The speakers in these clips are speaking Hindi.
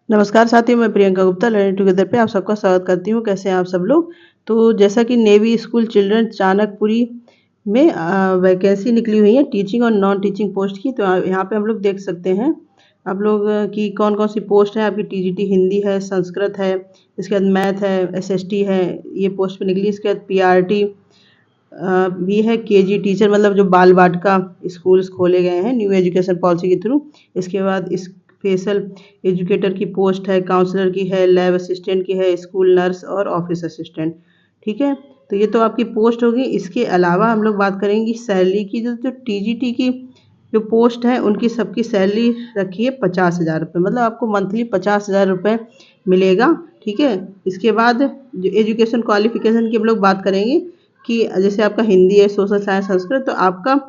नमस्कार साथियों, मैं प्रियंका गुप्ता लर्निंग टुगेदर पे आप सबका स्वागत करती हूँ। कैसे हैं आप सब लोग? तो जैसा कि नेवी स्कूल चिल्ड्रन चाणकपुरी में वैकेंसी निकली हुई है टीचिंग और नॉन टीचिंग पोस्ट की। तो यहाँ पे हम लोग देख सकते हैं आप लोग की कौन-कौन सी पोस्ट है। आपकी टीजीटी हिंदी है, संस्कृत है, इसके बाद मैथ है, एसएसटी है, ये पोस्ट पे निकली। इसके बाद पीआरटी भी है, केजी टीचर मतलब जो बाल वाटिका स्कूल्स खोले गए हैं न्यू एजुकेशन पॉलिसी के थ्रू। इसके बाद स्पेशल एजुकेटर की पोस्ट है, काउंसलर की है, लैब असिस्टेंट की है, स्कूल नर्स और ऑफिस असिस्टेंट। ठीक है, तो ये तो आपकी पोस्ट होगी। इसके अलावा हम लोग बात करेंगे सैलरी की। जो टीजीटी की जो पोस्ट है उनकी सबकी सैलरी रखी है 50,000 रुपये, मतलब आपको मंथली 50,000 रुपये मिलेगा। ठीक है, इसके बाद जो एजुकेशन क्वालिफिकेशन की हम लोग बात करेंगे कि जैसे आपका हिंदी है, सोशल साइंस, संस्कृत, तो आपका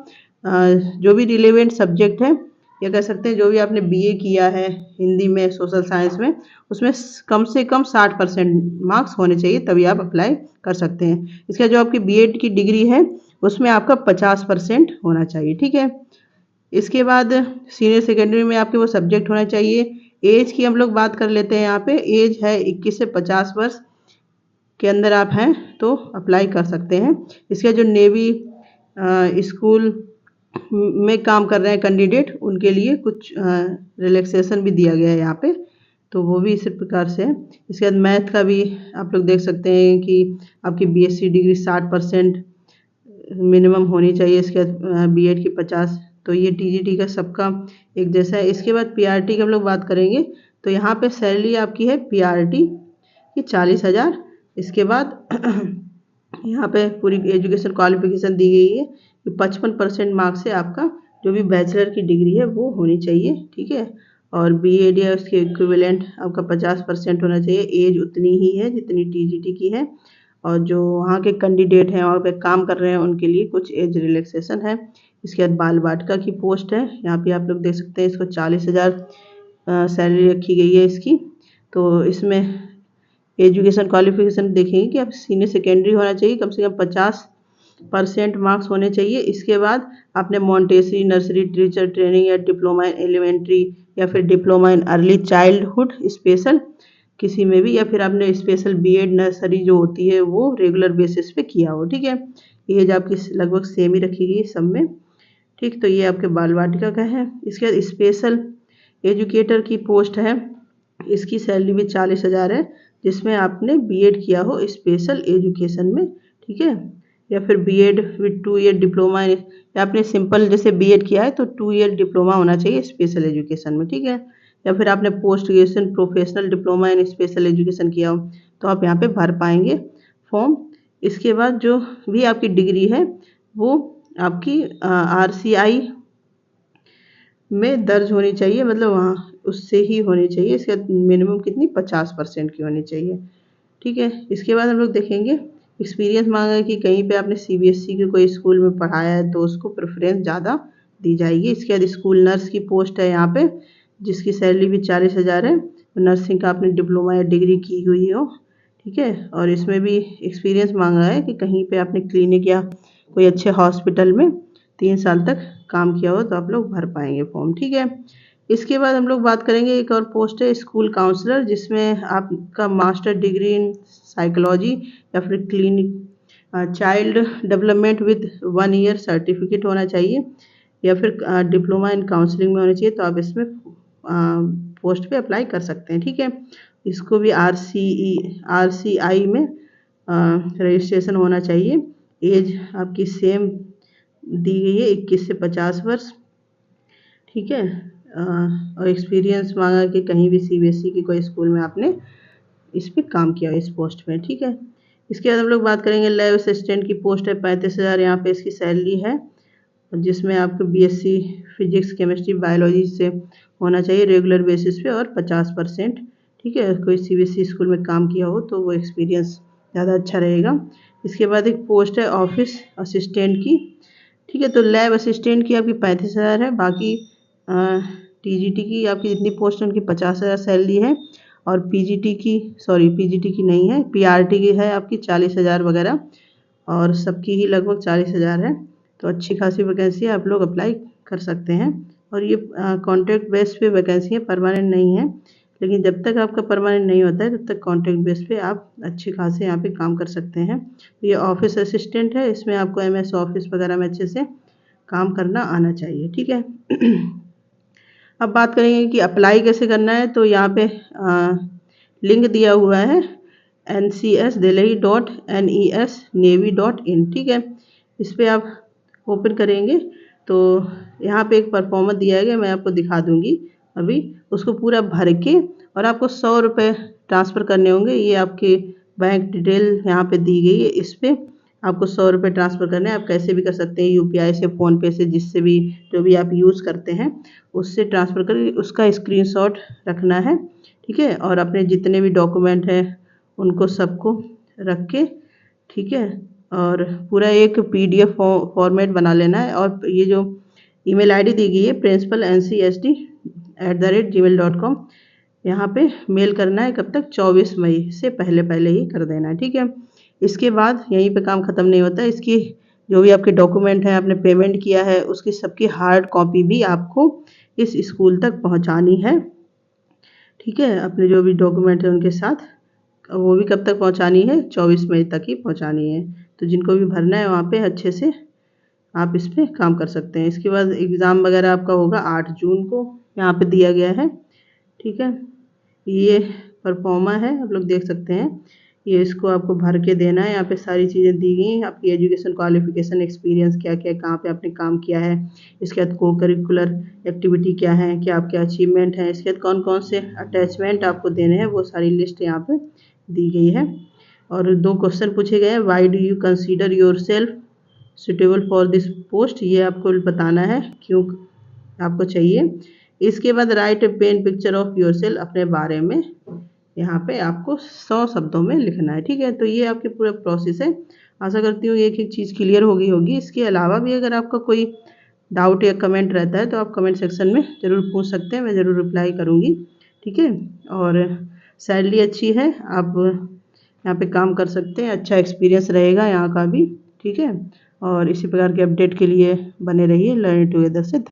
जो भी रिलेवेंट सब्जेक्ट है या कह सकते हैं जो भी आपने बीए किया है हिंदी में, सोशल साइंस में, उसमें कम से कम 60% मार्क्स होने चाहिए, तभी आप अप्लाई कर सकते हैं। इसका जो आपकी बीएड की डिग्री है उसमें आपका 50% होना चाहिए। ठीक है, इसके बाद सीनियर सेकेंडरी में आपके वो सब्जेक्ट होना चाहिए। एज की हम लोग बात कर लेते हैं। यहाँ पे एज है 21 से 50 वर्ष के अंदर आप हैं तो अप्लाई कर सकते हैं। इसके जो नेवी स्कूल में काम कर रहे हैं कैंडिडेट, उनके लिए कुछ रिलैक्सेशन भी दिया गया है यहाँ पे, तो वो भी इसी प्रकार से है। इसके बाद मैथ का भी आप लोग देख सकते हैं कि आपकी बीएससी डिग्री 60% मिनिमम होनी चाहिए। इसके बाद बीएड की 50, तो ये टीजीटी का सबका एक जैसा है। इसके बाद पीआरटी की हम लोग बात करेंगे तो यहाँ पे सैलरी आपकी है पीआरटी की 40,000। इसके बाद यहाँ पे पूरी एजुकेशन क्वालिफिकेशन दी गई है कि 55% मार्क्स से आपका जो भी बैचलर की डिग्री है वो होनी चाहिए। ठीक है, और बीएड या उसके इक्विवेलेंट आपका 50% होना चाहिए। एज उतनी ही है जितनी टीजीटी की है, और जो वहाँ के कैंडिडेट हैं वहाँ पे काम कर रहे हैं उनके लिए कुछ एज रिलैक्सेशन है। इसके बाद बाल वाटिका की पोस्ट है, यहाँ पे आप लोग देख सकते हैं, इसको 40,000 सैलरी रखी गई है इसकी। तो इसमें एजुकेशन क्वालिफिकेशन देखेंगे कि आप सीनियर सेकेंडरी होना चाहिए, कम से कम 50% मार्क्स होने चाहिए। इसके बाद आपने मॉन्टेसरी नर्सरी टीचर ट्रेनिंग या डिप्लोमा इन एलिमेंट्री या फिर diploma in early childhood special किसी में भी, या फिर आपने स्पेशल बीएड नर्सरी जो होती है वो रेगुलर बेसिस पे किया हो। ठीक है, एज आपकी लगभग सेम ही रखी गई सब में। ठीक, तो ये आपके बाल वाटिका का है। इसके बाद स्पेशल एजुकेटर की पोस्ट है, इसकी सैलरी भी 40,000 है, जिसमें आपने बीएड किया हो स्पेशल एजुकेशन में। ठीक है, या फिर बीएड विद 2 ईयर डिप्लोमा, या आपने सिंपल जैसे बीएड किया है तो 2 ईयर डिप्लोमा होना चाहिए स्पेशल एजुकेशन में। ठीक है, या फिर आपने post graduation professional diploma in special education किया हो तो आप यहाँ पे भर पाएंगे फॉर्म। इसके बाद जो भी आपकी डिग्री है वो आपकी आरसीआई में दर्ज होनी चाहिए, मतलब वहाँ उससे ही होनी चाहिए। इसके बाद मिनिमम कितनी 50% की होनी चाहिए। ठीक है, इसके बाद हम लोग देखेंगे एक्सपीरियंस मांगा है कि कहीं पे आपने सीबीएसई के कोई स्कूल में पढ़ाया है तो उसको प्रेफरेंस ज़्यादा दी जाएगी। इसके बाद स्कूल नर्स की पोस्ट है यहाँ पे, जिसकी सैलरी भी 40,000 है। नर्सिंग का आपने डिप्लोमा या डिग्री की हुई हो। ठीक है, और इसमें भी एक्सपीरियंस मांगा है कि कहीं पे आपने क्लिनिक या कोई अच्छे हॉस्पिटल में 3 साल तक काम किया हो तो आप लोग भर पाएंगे फॉर्म। ठीक है, इसके बाद हम लोग बात करेंगे एक और पोस्ट है स्कूल काउंसलर, जिसमें आपका मास्टर डिग्री इन साइकोलॉजी या फिर clinic child development with 1 year certificate होना चाहिए, या फिर डिप्लोमा इन काउंसलिंग में होना चाहिए, तो आप इसमें पोस्ट पे अप्लाई कर सकते हैं। ठीक है, इसको भी आरसीआई में रजिस्ट्रेशन होना चाहिए। एज आपकी सेम दी गई है 21 से 50 वर्ष। ठीक है, और एक्सपीरियंस मांगा कि कहीं भी सीबीएसई की कोई स्कूल में आपने इस पे काम किया इस पोस्ट पे। ठीक है, इसके बाद हम लोग बात करेंगे लैब असिस्टेंट की पोस्ट है 35,000 यहाँ पे इसकी सैलरी है, जिसमें आपको बीएससी फिजिक्स केमिस्ट्री बायोलॉजी से होना चाहिए रेगुलर बेसिस पे, और 50%। ठीक है, कोई सीबीएसई स्कूल में काम किया हो तो वो एक्सपीरियंस ज़्यादा अच्छा रहेगा। इसके बाद एक पोस्ट है ऑफिस असिस्टेंट की। ठीक है, तो लैब असिस्टेंट की आपकी 35,000 है, बाकी टीजीटी की आपकी जितनी पोस्ट है उनकी 50,000 सैलरी है, और पीजीटी की नहीं है, पीआरटी की है आपकी 40,000 वगैरह, और सबकी ही लगभग 40,000 है। तो अच्छी खासी वैकेंसी है, आप लोग अप्लाई कर सकते हैं। और ये कॉन्ट्रैक्ट बेस पे वैकेंसी है, परमानेंट नहीं है, लेकिन जब तक आपका परमानेंट नहीं होता है तब तक कॉन्ट्रैक्ट बेस पे आप अच्छे खासे यहाँ पे काम कर सकते हैं। तो ये ऑफिस असिस्टेंट है, इसमें आपको MS ऑफिस वगैरह में अच्छे से काम करना आना चाहिए, ठीक है। अब बात करेंगे कि अप्लाई कैसे करना है। तो यहाँ पे लिंक दिया हुआ है ncsdelhi.nes.navy.in, ठीक है। इस पर आप ओपन करेंगे तो यहाँ पे एक परफॉर्मर दिया गया, मैं आपको दिखा दूंगी अभी। उसको पूरा भर के और आपको 100 रुपये ट्रांसफ़र करने होंगे। ये आपके बैंक डिटेल यहाँ पे दी गई है, इस पर आपको 100 रुपये ट्रांसफ़र करने हैं। आप कैसे भी कर सकते हैं, UPI से, फ़ोनपे से, जिससे भी जो भी आप यूज़ करते हैं उससे ट्रांसफ़र करके उसका स्क्रीनशॉट रखना है, ठीक है। और अपने जितने भी डॉक्यूमेंट हैं उनको सबको रख के, ठीक है, और पूरा एक PDF फॉर्मेट बना लेना है। और ये जो ईमेल ID दी गई है principalncsd@gmail.com, यहाँ पे मेल करना है। कब तक? 24 मई से पहले पहले ही कर देना है, ठीक है। इसके बाद यहीं पे काम ख़त्म नहीं होता है। इसकी जो भी आपके डॉक्यूमेंट हैं, आपने पेमेंट किया है, उसकी सबकी हार्ड कॉपी भी आपको इस स्कूल तक पहुँचानी है, ठीक है। अपने जो भी डॉक्यूमेंट हैं उनके साथ, वो भी कब तक पहुँचानी है? 24 मई तक ही पहुँचानी है। तो जिनको भी भरना है वहाँ पे अच्छे से आप इस पे काम कर सकते हैं। इसके बाद एग्ज़ाम वगैरह आपका होगा 8 जून को, यहाँ पे दिया गया है, ठीक है। ये परफॉर्मा है, आप लोग देख सकते हैं। ये इसको आपको भर के देना है। यहाँ पे सारी चीज़ें दी गई हैं, आपकी एजुकेशन क्वालिफिकेशन, एक्सपीरियंस क्या क्या, कहाँ पे आपने काम किया है, इसके बाद को करिकुलर एक्टिविटी क्या है, क्या आपके अचीवमेंट हैं, इसके बाद कौन कौन से अटैचमेंट आपको देने हैं, वो सारी लिस्ट यहाँ पे दी गई है। और 2 क्वेश्चन पूछे गए हैं। Why do you consider yourself suitable for this post, ये आपको बताना है क्यों आपको चाहिए। इसके बाद write a pen picture of yourself, अपने बारे में यहाँ पे आपको 100 शब्दों में लिखना है, ठीक है। तो ये आपकी पूरा प्रोसेस है। आशा करती हूँ एक एक चीज़ क्लियर हो गई होगी। इसके अलावा भी अगर आपका कोई डाउट या कमेंट रहता है तो आप कमेंट सेक्शन में ज़रूर पूछ सकते हैं, मैं ज़रूर रिप्लाई करूँगी, ठीक है। और सैलरी अच्छी है, आप यहाँ पे काम कर सकते हैं, अच्छा एक्सपीरियंस रहेगा यहाँ का भी, ठीक है। और इसी प्रकार के अपडेट के लिए बने रहिए लर्न टुगेदर से।